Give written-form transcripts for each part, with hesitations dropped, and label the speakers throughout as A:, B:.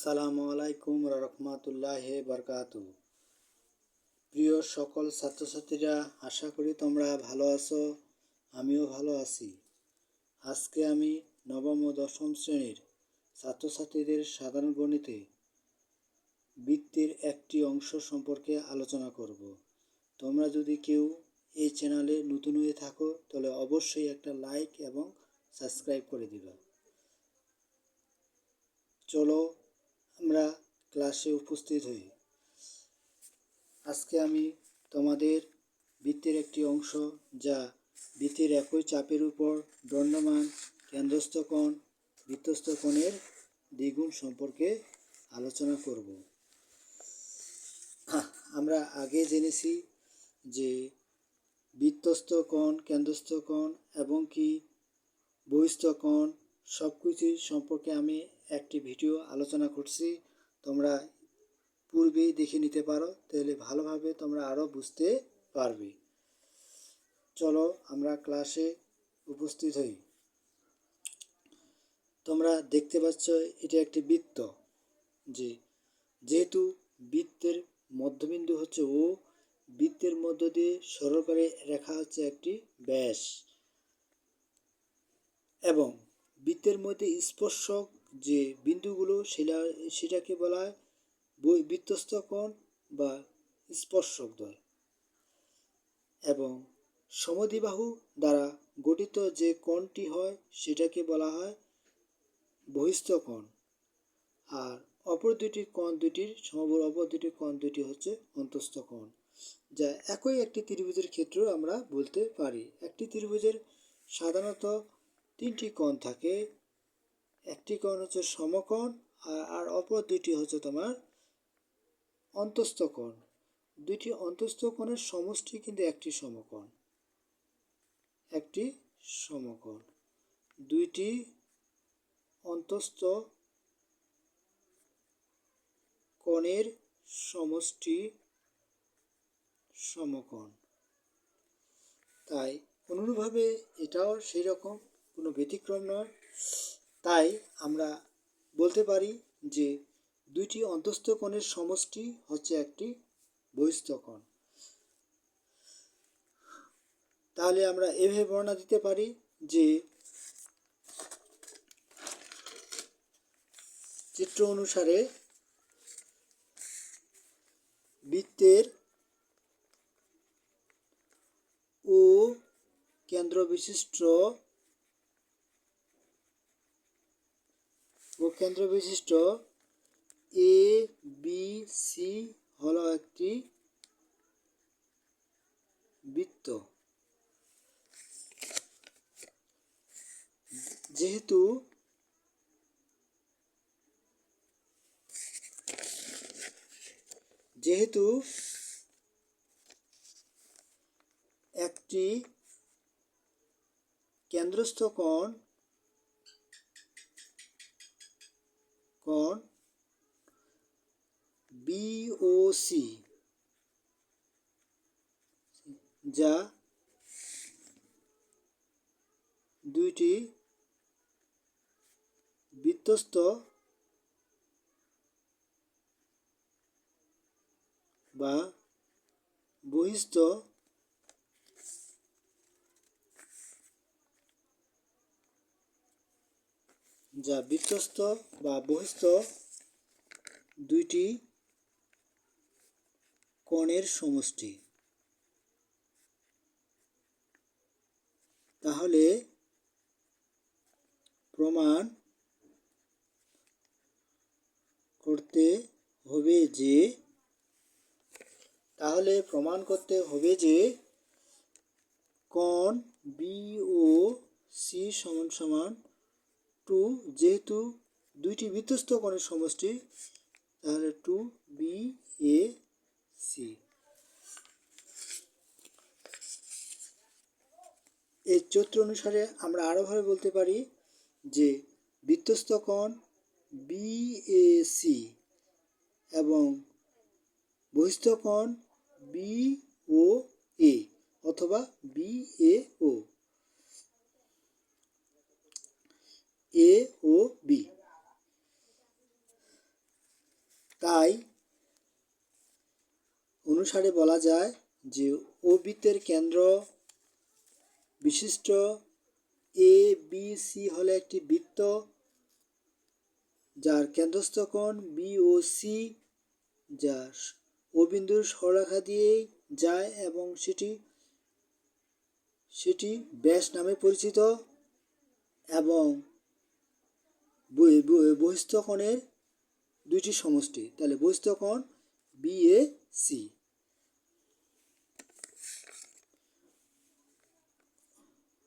A: আসসালামু আলাইকুম রহমতুল্লাহি বারকাতু। প্রিয় সকল ছাত্রছাত্রীরা, আশা করি তোমরা ভালো আছো। আমিও ভালো আছি। আজকে আমি নবম ও দশম শ্রেণীর ছাত্রছাত্রীদের সাধারণ গণিতে বৃত্তের একটি অংশ সম্পর্কে আলোচনা করব। তোমরা যদি কেউ এই চ্যানেলে নতুন হয়ে থাকো তাহলে অবশ্যই একটা লাইক এবং সাবস্ক্রাইব করে দিবা। চলো আমরা ক্লাসে উপস্থিত হই। আজকে আমি তোমাদের বৃত্তের একটি অংশ, যা বৃত্তের একই চাপের উপর দণ্ডমান কেন্দ্রস্থ কোণ বৃত্তস্থ কোণের দ্বিগুণ সম্পর্কে আলোচনা করব। আমরা আগে জেনেছি যে বৃত্তস্থ কোণ, কেন্দ্রস্থ কোণ এবং কি বহিস্থ কোণ সব কিছু সম্পর্কে আমি একটি ভিডিও আলোচনা করছি। তোমরা পূর্বেই দেখে নিতে পারো, তাহলে ভালোভাবে তোমরা আরও বুঝতে পারবে। চলো আমরা ক্লাসে উপস্থিত হই। তোমরা দেখতে পাচ্ছ এটা একটি বৃত্ত, যেহেতু বৃত্তের মধ্যবিন্দু হচ্ছে ও, বৃত্তের মধ্য দিয়ে সরলরেখা রেখা হচ্ছে একটি ব্যাস, এবং বৃত্তের মধ্যে স্পর্শক যে বিন্দুগুলো সেটাকে বলা হয় বৃত্তস্থ কোণ বা স্পর্শকদ্বয়, এবং সমদ্বিবাহু দ্বারা গঠিত যে কোণটি হয় সেটাকে বলা হয় বহিস্থ কোণ। আর অপর দুটি কোণ দুটি হচ্ছে অন্তঃস্থ কোণ, যা একই একটি ত্রিভুজের ক্ষেত্রেও আমরা বলতে পারি। একটি ত্রিভুজের সাধারণত তিনটি কোণ থাকে। একটি কোণ হচ্ছে সমকোণ, আর অপর দুটি হচ্ছে তোমার অন্তঃস্থ কোণ। দুইটি অন্তঃস্থ কোণের সমষ্টি কিন্তু একটি সমকোণ। দুইটি অন্তঃস্থ কোণের সমষ্টি সমকোণ। তাই অনুরূপভাবে এটাও সেই রকম, কোনো ব্যতিক্রম নয়। তাই আমরা বলতে পারি যে দুইটি অন্তঃস্থ কোণের সমষ্টি হচ্ছে একটি বহিস্থ কোণ। তাহলে আমরা এভাবে বর্ণনা দিতে পারি যে চিত্র অনুসারে বৃত্তের ও কেন্দ্র বিশিষ্ট এ বি সি হলো একটি বৃত্ত। যেহেতু একটি কেন্দ্রস্থ কোণ বিওসি, যা দুইটি বৃত্তস্থ বা বহিস্থ দুইটি কোণের সমষ্টি। তাহলে প্রমাণ করতে হবে যে কোণ বিওসি সমান সমান 2, যেহেতু দুইটি বৃত্তস্থ কোণের সমষ্টি, তাহলে 2BAC। এই চিত্র অনুসারে আমরা আরোভাবে বলতে পারি যে বৃত্তস্থ কোণ BAC এবং বহিস্থ কোণ BOA অথবা BAO, A ও B। তাই অনুসারে বলা যায় যে ও বৃত্তের কেন্দ্র বিশিষ্ট এ বি সি হলো একটি বৃত্ত যার কেন্দ্রস্থ কোণ বি ও সি, যা ও বিন্দুর সরলরেখা দিয়ে যায় এবং সেটি ব্যাস নামে পরিচিত এবং বহিস্থ কোণের দুইটি সমষ্টি। তাহলে বহিস্থ কোণ বি এ সি।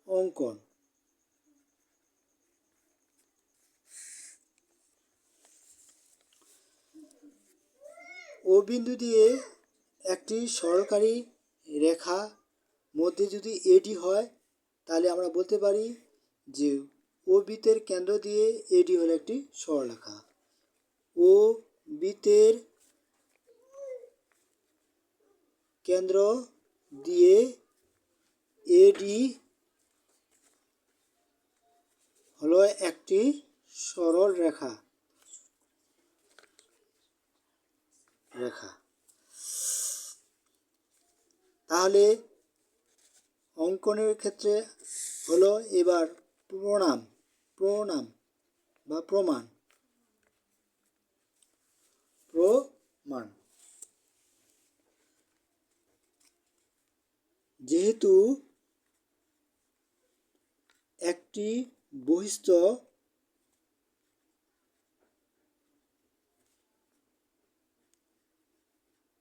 A: অঙ্কন। ও বিন্দু দিয়ে একটি সরলকারী রেখা মধ্যে যদি এডি হয় তাহলে আমরা বলতে পারি যে ও বৃত্তের কেন্দ্র দিয়ে এডি হলো একটি সরলরেখা। ও বৃত্তের কেন্দ্র দিয়ে এডি হলো একটি সরল রেখা। তাহলে অঙ্কনের ক্ষেত্রে হলো এবার প্রমাণ। যেহেতু একটি বহিস্থ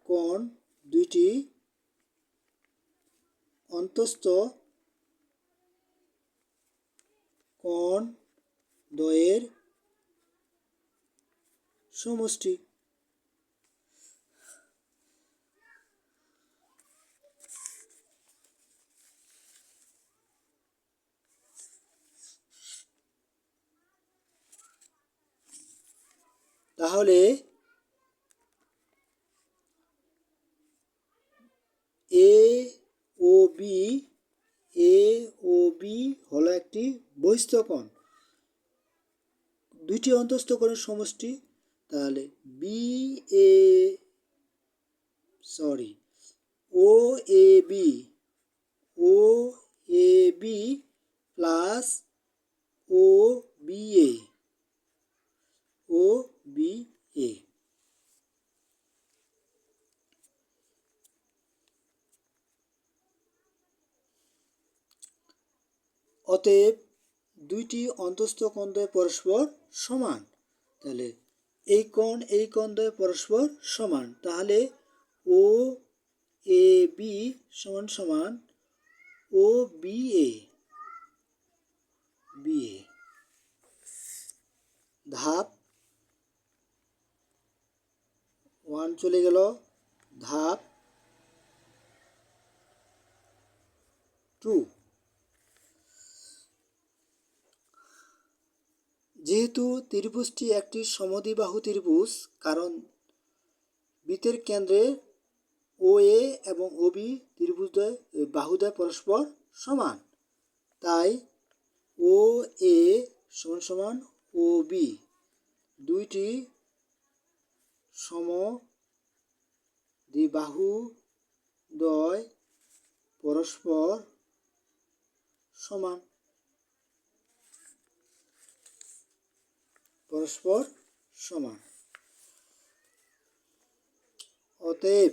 A: কোণ দুইটি অন্তঃস্থ কোণ দ্বয়ের সমষ্টি। তাহলে এ ও বি হলো একটি বহিস্থ কোণ, দুইটি অন্তঃস্থ কোণের সমষ্টি। তাহলে ও A B plus O B A. অতএব দুইটি অন্তঃস্থ কোণদ্বয় পরস্পর সমান। তাহলে এই কোণ দ্বয় পরস্পর সমান। তাহলে ও এ বি সমান ও বি এ। ধাপ 1 চলে গেল। ধাপ 2। যেহেতু ত্রিভুজটি একটি সমদ্বিবাহু ত্রিভুজ, কারণ বৃত্তের কেন্দ্রে ও এ এবং ও বি ত্রিভুজদ্বয় বাহুদ্বয় পরস্পর সমান, তাই ও এ সমান ও বি দুইটি সমদ্বিবাহুদ্বয় পরস্পর সমান। অতএব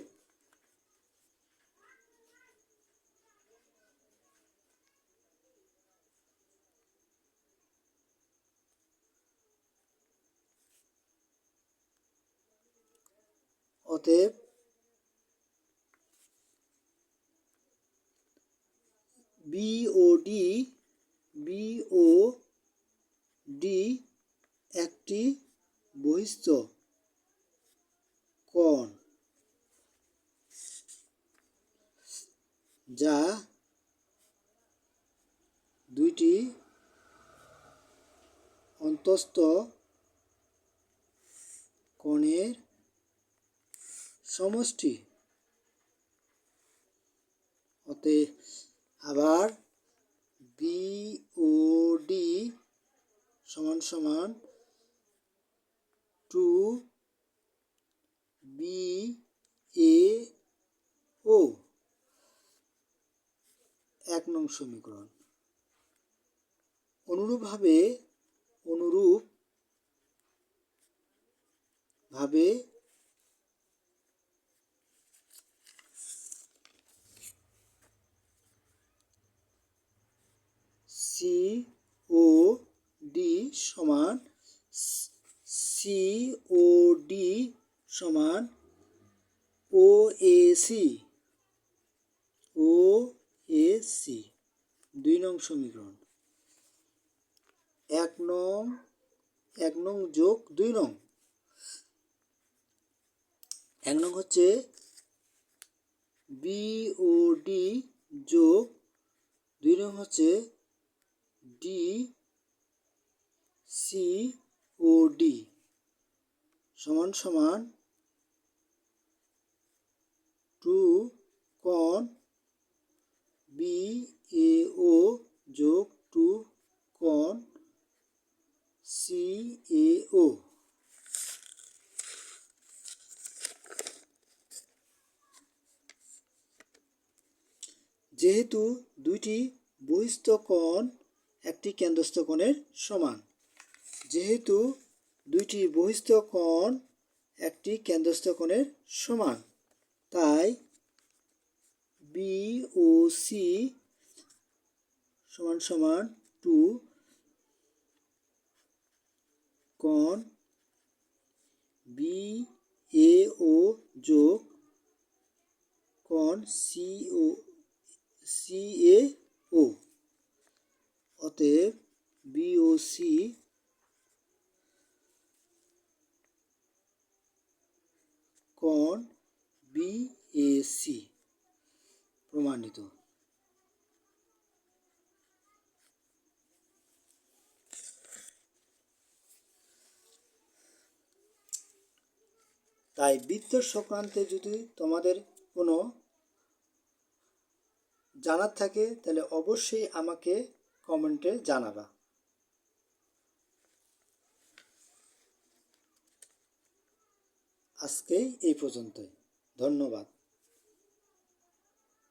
A: বিওডি একটি বহিস্থ কোণ যা দুইটি অন্তঃস্থ কোণের সমষ্টি। অতএব আবার বিওডি সমান 2 বি এ ও 1 নং সমীকরণ। অনুরূপভাবে সি ও ডি সমান COD সমান OAC 2 নং সমীকরণ। 1 নং যোগ 2 নং। 1 নং হচ্ছে BOD যোগ 2 নং হচ্ছে DCOD সমান সমান 2 কোণ BAO যোগ 2 কোণ CAO। যেহেতু দুইটি বহিস্থ কোণ একটি কেন্দ্রস্থ কোণের সমান, তাই BOC সমান সমান 2 কোণ BAO যোগ কোণ CAO। অতএব BOC কোণ BAC প্রমাণিত। তাই বৃত্ত সংক্রান্তে যদি তোমাদের কোনো জানার থাকে তাহলে অবশ্যই আমাকে কমেন্টে জানাবা। আজকে এই পর্যন্তই। ধন্যবাদ।